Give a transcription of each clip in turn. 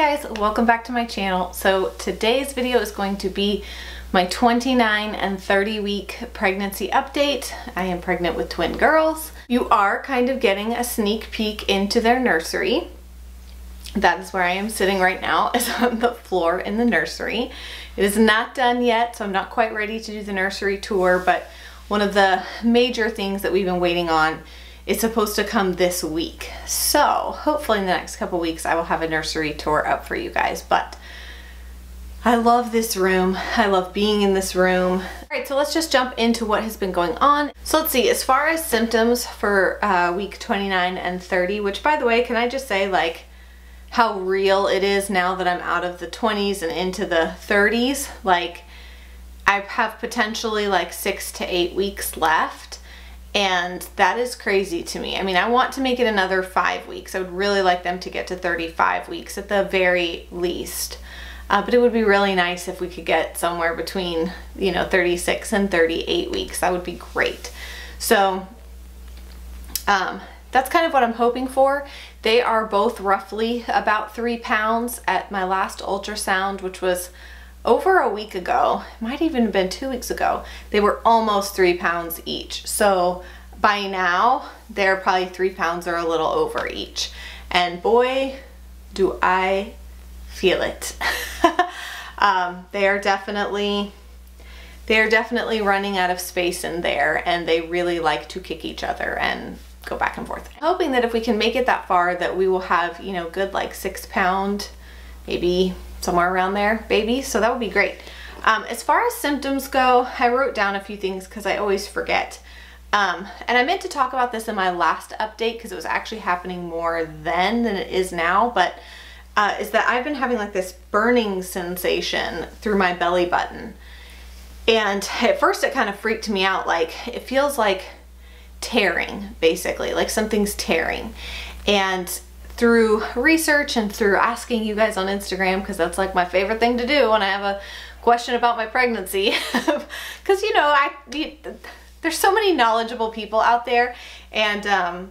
Guys, welcome back to my channel. So today's video is going to be my 29 and 30 week pregnancy update. I am pregnant with twin girls. You are kind of getting a sneak peek into their nursery. That is where I am sitting right now, is on the floor in the nursery. It is not done yet, so I'm not quite ready to do the nursery tour, but one of the major things that we've been waiting on is supposed to come this week. So hopefully in the next couple weeks I will have a nursery tour up for you guys, but I love this room. I love being in this room. All right, so let's just jump into what has been going on. So let's see, as far as symptoms for week 29 and 30, which by the way, can I just say like how real it is now that I'm out of the 20s and into the 30s? Like I have potentially like 6 to 8 weeks left. And that is crazy to me. I mean, I want to make it another 5 weeks. I would really like them to get to 35 weeks at the very least. But it would be really nice if we could get somewhere between, 36 and 38 weeks. That would be great. So that's kind of what I'm hoping for. They are both roughly about 3 pounds at my last ultrasound, which was over a week ago. It might even have been 2 weeks ago. They were almost 3 pounds each. So by now they're probably 3 pounds or a little over each. And boy, do I feel it. They are definitely running out of space in there, and they really like to kick each other and go back and forth. I'm hoping that if we can make it that far that we will have, good like 6 pound, maybe somewhere around there, baby. So that would be great. As far as symptoms go, I wrote down a few things because I always forget. And I meant to talk about this in my last update because it was actually happening more then than it is now, but is that I've been having like this burning sensation through my belly button. And at first it kind of freaked me out. Like it feels like tearing, basically, like something's tearing. And through research and through asking you guys on Instagram, because that's like my favorite thing to do when I have a question about my pregnancy, because there's so many knowledgeable people out there, and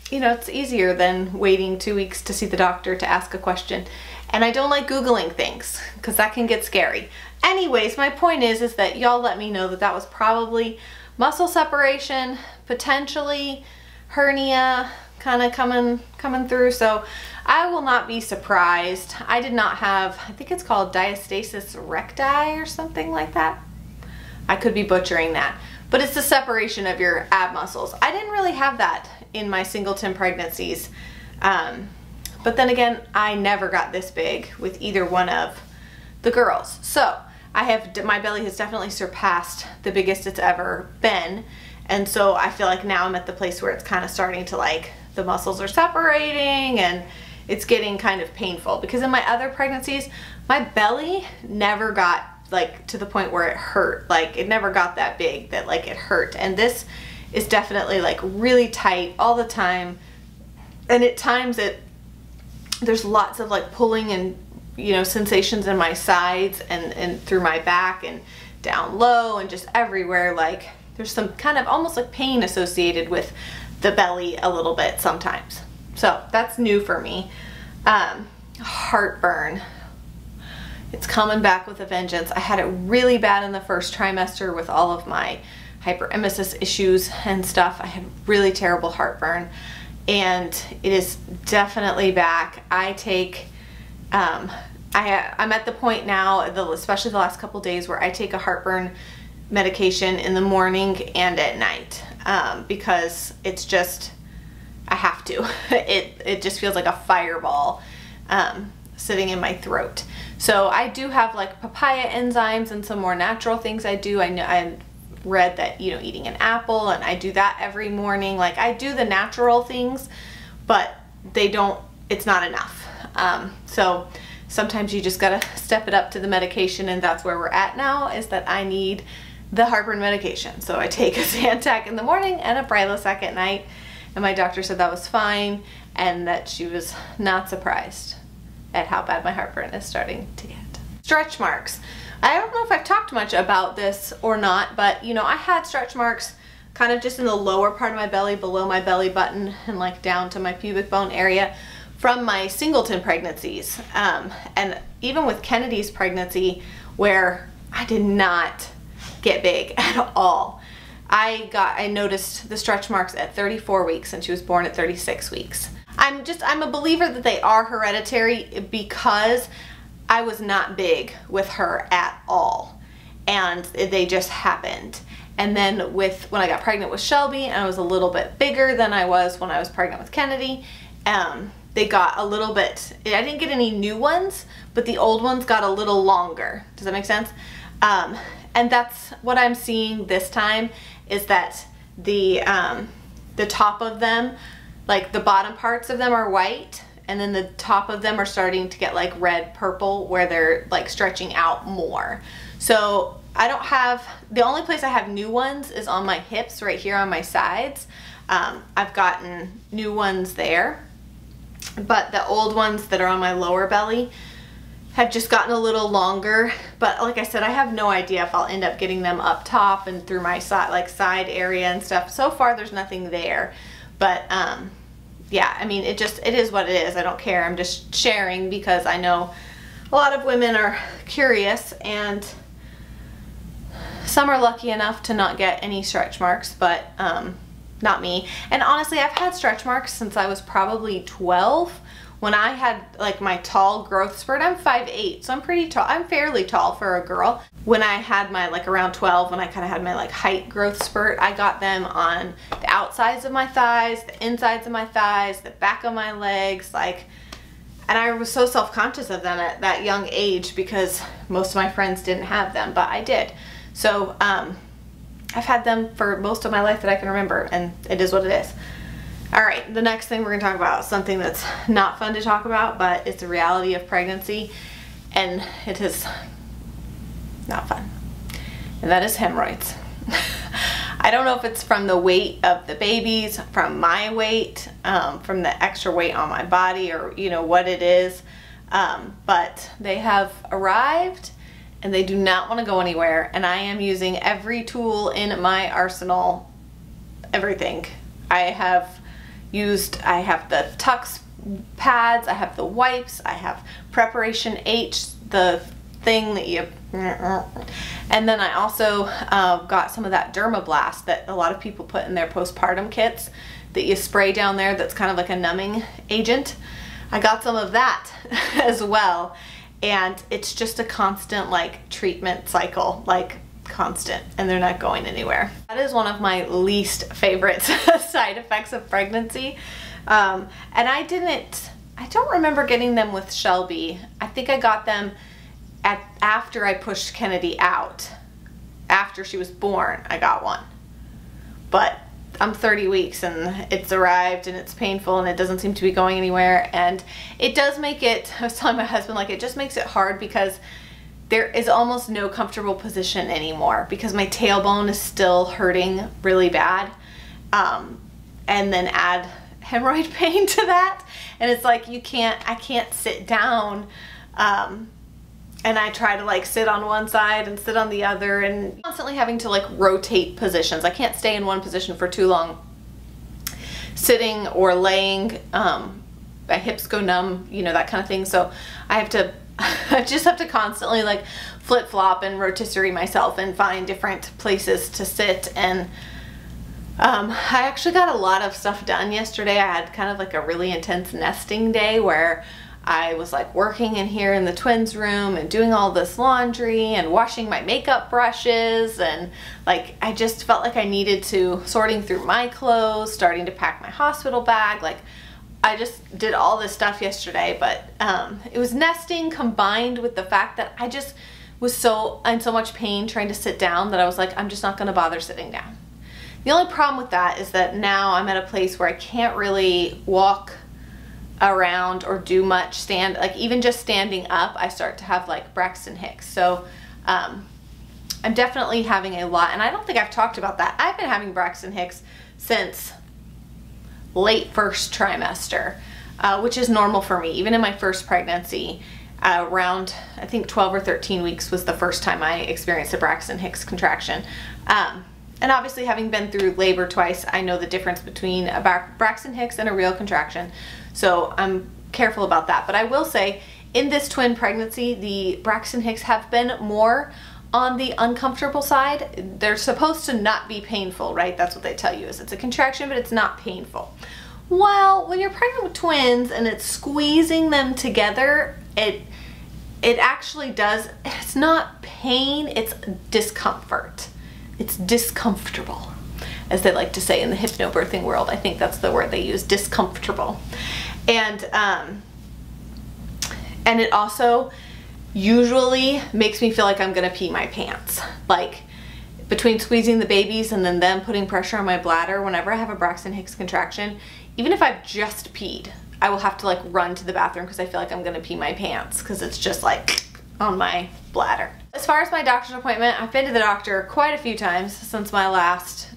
it's easier than waiting 2 weeks to see the doctor to ask a question. And I don't like Googling things because that can get scary. Anyways, my point is that y'all let me know that that was probably muscle separation, potentially hernia kind of coming through. So I will not be surprised. I did not have, I think it's called diastasis recti or something like that. I could be butchering that, but it's the separation of your ab muscles. I didn't really have that in my singleton pregnancies. But then again, I never got this big with either one of the girls. So my belly has definitely surpassed the biggest it's ever been. And so I feel like now I'm at the place where it's kind of starting to like, the muscles are separating and it's getting kind of painful, because in my other pregnancies, my belly never got like to the point where it hurt. Like it never got that big that like it hurt. And this is definitely like really tight all the time. And at times there's lots of like pulling and, sensations in my sides and through my back and down low and just everywhere. Like there's some kind of almost like pain associated with the belly a little bit sometimes. So that's new for me. Heartburn. It's coming back with a vengeance. I had it really bad in the first trimester with all of my hyperemesis issues and stuff. I had really terrible heartburn, and it is definitely back. I take, I'm at the point now, especially the last couple days, where I take a heartburn medication in the morning and at night, because it's just, I have to. It just feels like a fireball sitting in my throat. So I do have like papaya enzymes and some more natural things I do. I read that, eating an apple, and I do that every morning. Like I do the natural things, but it's not enough. So sometimes you just gotta step it up to the medication, and that's where we're at now, is that I need the heartburn medication. So I take a Zantac in the morning and a Prilosec at night, and my doctor said that was fine and that she was not surprised at how bad my heartburn is starting to get. Stretch marks. I don't know if I've talked much about this or not, but I had stretch marks kind of just in the lower part of my belly, below my belly button, and like down to my pubic bone area from my singleton pregnancies. And even with Kennedy's pregnancy, where I did not get big at all. I noticed the stretch marks at 34 weeks and she was born at 36 weeks. I'm a believer that they are hereditary because I was not big with her at all. And they just happened. And then when I got pregnant with Shelby, and I was a little bit bigger than I was when I was pregnant with Kennedy, they got a little bit, I didn't get any new ones, but the old ones got a little longer. Does that make sense? And that's what I'm seeing this time, is that the top of them, like the bottom parts of them are white, and then the top of them are starting to get like red purple where they're like stretching out more. So I don't have, the only place I have new ones is on my hips right here on my sides. I've gotten new ones there, but the old ones that are on my lower belly have just gotten a little longer. But like I said, I have no idea if I'll end up getting them up top and through my side area and stuff. So far there's nothing there, but yeah, I mean, it is what it is. I don't care. I'm just sharing because I know a lot of women are curious, and some are lucky enough to not get any stretch marks, but not me. And honestly, I've had stretch marks since I was probably 12. When I had like my tall growth spurt, I'm 5'8", so I'm pretty tall. I'm fairly tall for a girl. When I had my like around 12, when I kind of had my like height growth spurt, I got them on the outsides of my thighs, the insides of my thighs, the back of my legs, like, and I was so self-conscious of them at that young age because most of my friends didn't have them, but I did. So I've had them for most of my life that I can remember, and it is what it is. All right, the next thing we're gonna talk about is something that's not fun to talk about, but it's a reality of pregnancy, and it is not fun, and that is hemorrhoids. I don't know if it's from the weight of the babies, from my weight, from the extra weight on my body, or you know what it is, but they have arrived and they do not want to go anywhere, and I am using every tool in my arsenal, everything. I have the Tux pads, I have the wipes, I have Preparation H, the thing that you, and then I also got some of that Dermablast that a lot of people put in their postpartum kits that you spray down there, that's kind of like a numbing agent. I got some of that as well, and it's just a constant like treatment cycle, like constant, and they're not going anywhere. That is one of my least favorite side effects of pregnancy. And I don't remember getting them with Shelby. I think I got them after I pushed Kennedy out. After she was born, I got one. But I'm 30 weeks and it's arrived and it's painful and it doesn't seem to be going anywhere, and it does make it, I was telling my husband, like, it just makes it hard because there is almost no comfortable position anymore because my tailbone is still hurting really bad. And then add hemorrhoid pain to that, and it's like I can't sit down, and I try to like sit on one side and sit on the other, and constantly having to like rotate positions. I can't stay in one position for too long. Sitting or laying, my hips go numb, you know, that kind of thing. So I just have to constantly like flip-flop and rotisserie myself and find different places to sit. And I actually got a lot of stuff done yesterday. I had kind of like a really intense nesting day where I was like working in here in the twins' room and doing all this laundry and washing my makeup brushes, and like I just felt like I needed to, sorting through my clothes, starting to pack my hospital bag. Like I just did all this stuff yesterday, but it was nesting combined with the fact that I just was in so much pain trying to sit down that I was like, I'm just not gonna bother sitting down. The only problem with that is that now I'm at a place where I can't really walk around or do much like even just standing up, I start to have like Braxton Hicks. So I'm definitely having a lot, and I don't think I've talked about that. I've been having Braxton Hicks since late first trimester, which is normal for me. Even in my first pregnancy, around I think 12 or 13 weeks was the first time I experienced a Braxton Hicks contraction. And obviously, having been through labor twice, I know the difference between a Braxton Hicks and a real contraction. So I'm careful about that. But I will say, in this twin pregnancy, the Braxton Hicks have been more on the uncomfortable side. They're supposed to not be painful, right? That's what they tell you, is it's a contraction, but it's not painful. Well, when you're pregnant with twins and it's squeezing them together, it actually does, it's not pain, it's discomfort. It's discomfortable, as they like to say in the hypnobirthing world. I think that's the word they use, discomfortable. And it also usually makes me feel like I'm gonna pee my pants. Like, between squeezing the babies and then them putting pressure on my bladder, whenever I have a Braxton Hicks contraction, even if I've just peed, I will have to like run to the bathroom because I feel like I'm gonna pee my pants because it's just like on my bladder. As far as my doctor's appointment, I've been to the doctor quite a few times since my last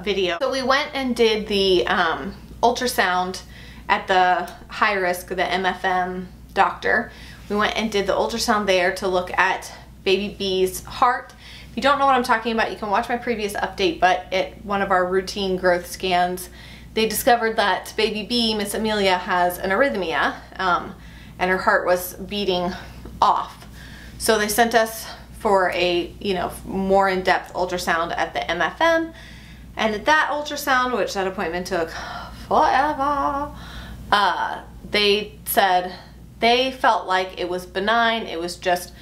video. So we went and did the ultrasound at the high risk, the MFM doctor. We went and did the ultrasound there to look at baby B's heart. If you don't know what I'm talking about, you can watch my previous update, but at one of our routine growth scans, they discovered that baby B, Miss Amelia, has an arrhythmia, and her heart was beating off. So they sent us for a, more in-depth ultrasound at the MFM, and at that ultrasound, which that appointment took forever, they said they felt like it was benign. It was just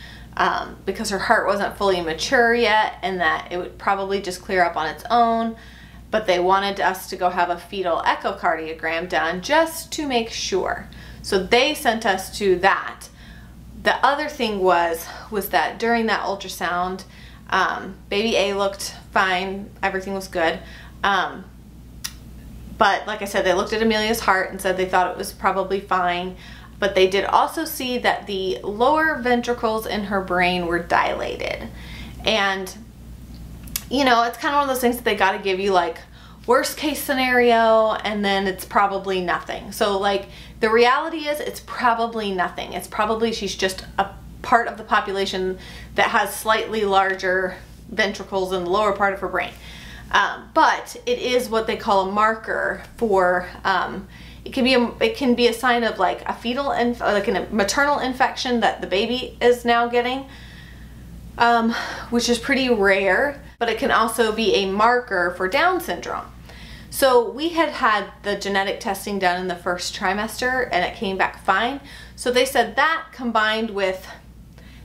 because her heart wasn't fully mature yet, and that it would probably just clear up on its own. But they wanted us to go have a fetal echocardiogram done just to make sure. So they sent us to that. The other thing was that during that ultrasound, baby A looked fine, everything was good. But like I said, they looked at Amelia's heart and said they thought it was probably fine. But they did also see that the lower ventricles in her brain were dilated. And it's kind of one of those things that they got to give you, like, worst case scenario, and then it's probably nothing. So like, the reality is it's probably nothing. It's probably she's just a part of the population that has slightly larger ventricles in the lower part of her brain. But it is what they call a marker for, it can be a sign of like a fetal, like a maternal infection that the baby is now getting, which is pretty rare, but it can also be a marker for Down syndrome. So we had the genetic testing done in the first trimester and it came back fine. So they said that, combined with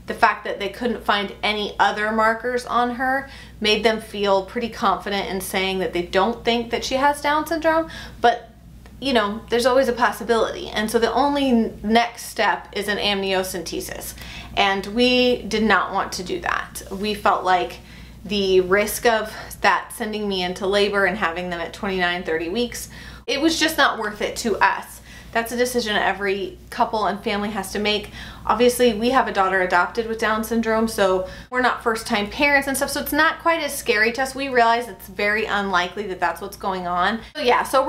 the fact that they couldn't find any other markers on her, made them feel pretty confident in saying that they don't think that she has Down syndrome, but there's always a possibility. And so the only next step is an amniocentesis. And we did not want to do that. We felt like the risk of that sending me into labor and having them at 29, 30 weeks, it was just not worth it to us. That's a decision every couple and family has to make. Obviously, we have a daughter adopted with Down syndrome, so we're not first-time parents and stuff, so it's not quite as scary to us. We realize it's very unlikely that that's what's going on. So yeah, so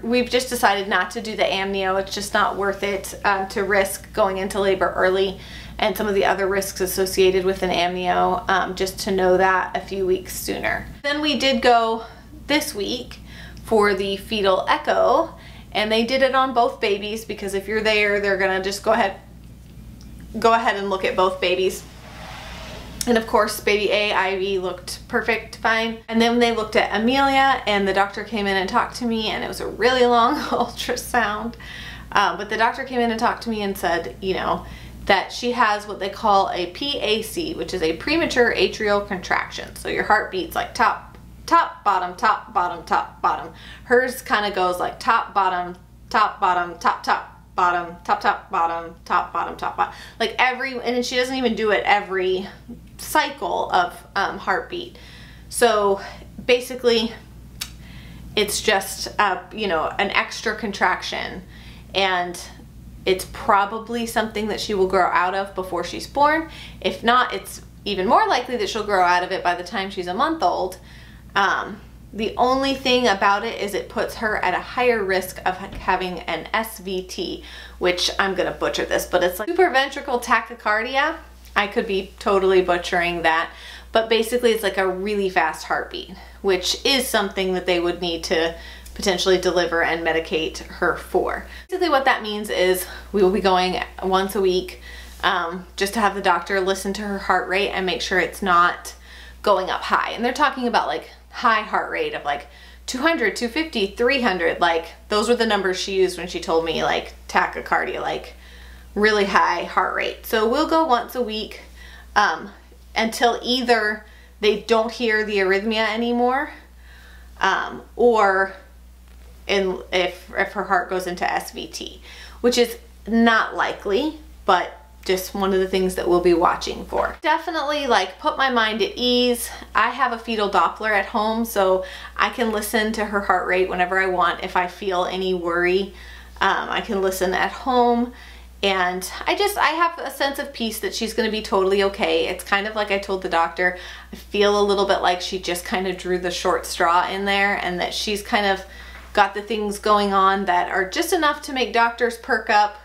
we've just decided not to do the amnio. It's just not worth it to risk going into labor early and some of the other risks associated with an amnio, just to know that a few weeks sooner. Then we did go this week for the fetal echo, and they did it on both babies because if you're there, they're gonna just go ahead and look at both babies. And of course, baby A, Ivy, looked perfect, fine. And then they looked at Amelia, and the doctor came in and talked to me, and it was a really long ultrasound. But the doctor came in and talked to me and said, that she has what they call a PAC, which is a premature atrial contraction. So your heart beats like top, bottom, top, bottom, top, bottom. Hers kind of goes like top, bottom, top, bottom, top, bottom, top, bottom, top, bottom, top, bottom. Like and she doesn't even do it every cycle of heartbeat. So basically, it's just, an extra contraction, and it's probably something that she will grow out of before she's born. If not, it's even more likely that she'll grow out of it by the time she's a month old. The only thing about it is it puts her at a higher risk of having an SVT, which I'm gonna butcher this, but it's like supraventricular tachycardia. I could be totally butchering that, but basically it's like a really fast heartbeat, which is something that they would need to potentially deliver and medicate her for. Basically what that means is we will be going once a week just to have the doctor listen to her heart rate and make sure it's not going up high. And they're talking about like high heart rate of like 200, 250, 300. Like those were the numbers she used when she told me like tachycardia, like really high heart rate. So we'll go once a week until either they don't hear the arrhythmia anymore or if her heart goes into SVT, which is not likely, but just one of the things that we'll be watching for. Definitely like put my mind at ease. I have a fetal Doppler at home, so I can listen to her heart rate whenever I want. If I feel any worry, I can listen at home. And I have a sense of peace that she's going to be totally okay. It's kind of like I told the doctor, I feel a little bit like she just kind of drew the short straw in there, and that she's kind of got the things going on that are just enough to make doctors perk up,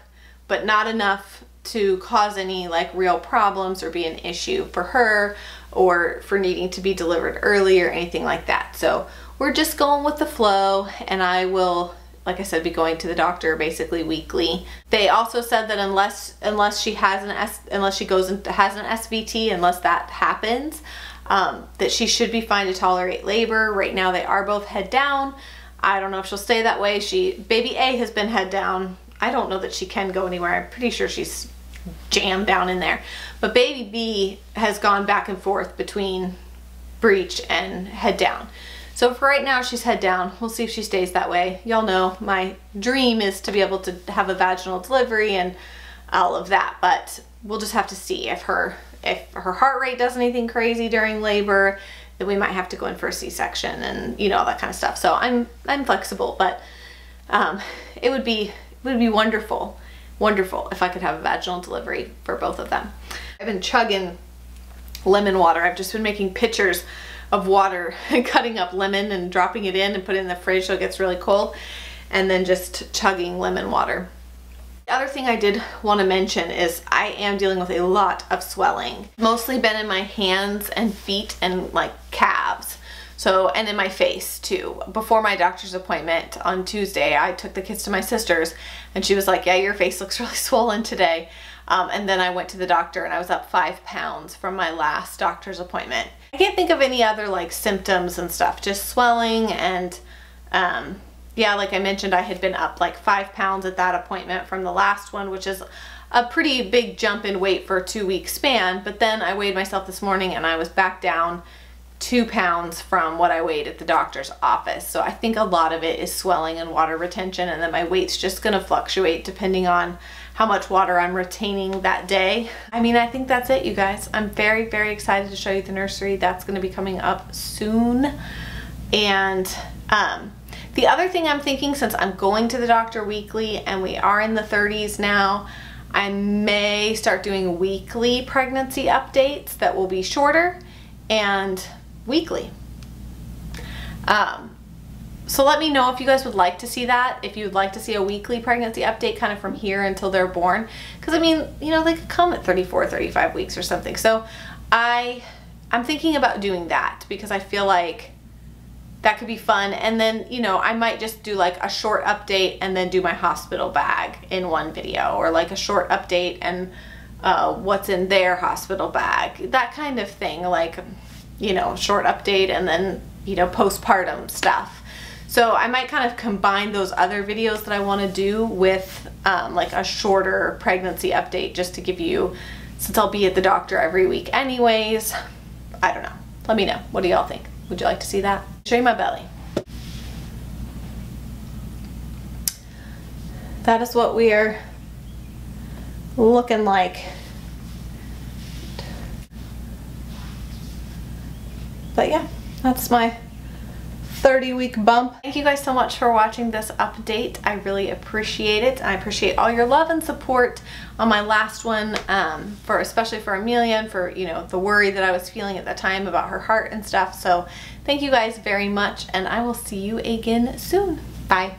but not enough to cause any like real problems or be an issue for her or for needing to be delivered early or anything like that. So we're just going with the flow, and I will, like I said, be going to the doctor basically weekly. They also said that unless she has unless she goes and has an SVT, unless that happens, that she should be fine to tolerate labor. Right now they are both head down. I don't know if she'll stay that way. Baby A has been head down. I don't know that she can go anywhere. I'm pretty sure she's jammed down in there. But baby B has gone back and forth between breech and head down. So for right now, she's head down. We'll see if she stays that way. Y'all know my dream is to be able to have a vaginal delivery and all of that, but we'll just have to see if her heart rate does anything crazy during labor, then we might have to go in for a C-section and you know, all that kind of stuff. So I'm flexible, but it would be wonderful if I could have a vaginal delivery for both of them. I've been chugging lemon water. I've just been making pictures of water and cutting up lemon and dropping it in and putting it in the fridge so it gets really cold, and then just chugging lemon water. The other thing I did want to mention is I am dealing with a lot of swelling. Mostly been in my hands and feet and like calves. So, and in my face too. Before my doctor's appointment on Tuesday, I took the kids to my sister's and she was like, yeah, your face looks really swollen today. And then I went to the doctor and I was up 5 pounds from my last doctor's appointment. I can't think of any other like symptoms and stuff, just swelling. And yeah, like I mentioned, I had been up like 5 pounds at that appointment from the last one, which is a pretty big jump in weight for a 2-week span. But then I weighed myself this morning and I was back down 2 pounds from what I weighed at the doctor's office. So I think a lot of it is swelling and water retention, and then my weight's just gonna fluctuate depending on how much water I'm retaining that day. I mean, I think that's it, you guys. I'm very, very excited to show you the nursery. That's gonna be coming up soon. And the other thing I'm thinking, since I'm going to the doctor weekly and we are in the 30s now, I may start doing weekly pregnancy updates that will be shorter and weekly. So let me know if you guys would like to see that, if you would like to see a weekly pregnancy update kind of from here until they're born. Because I mean, you know, they could come at 34, 35 weeks or something. So I'm thinking about doing that because I feel like that could be fun. And then, you know, I might just do like a short update and then do my hospital bag in one video, or like a short update and what's in their hospital bag, that kind of thing. Like, you know, short update and then, you know, postpartum stuff. So I might kind of combine those other videos that I want to do with like a shorter pregnancy update, just to give you, since I'll be at the doctor every week anyways. I don't know. Let me know. What do y'all think? Would you like to see that? Show you my belly. That is what we're looking like. But yeah, that's my 30-week bump. Thank you guys so much for watching this update. I really appreciate it. I appreciate all your love and support on my last one, especially for Amelia and for, you know, the worry that I was feeling at the time about her heart and stuff. So thank you guys very much, and I will see you again soon. Bye.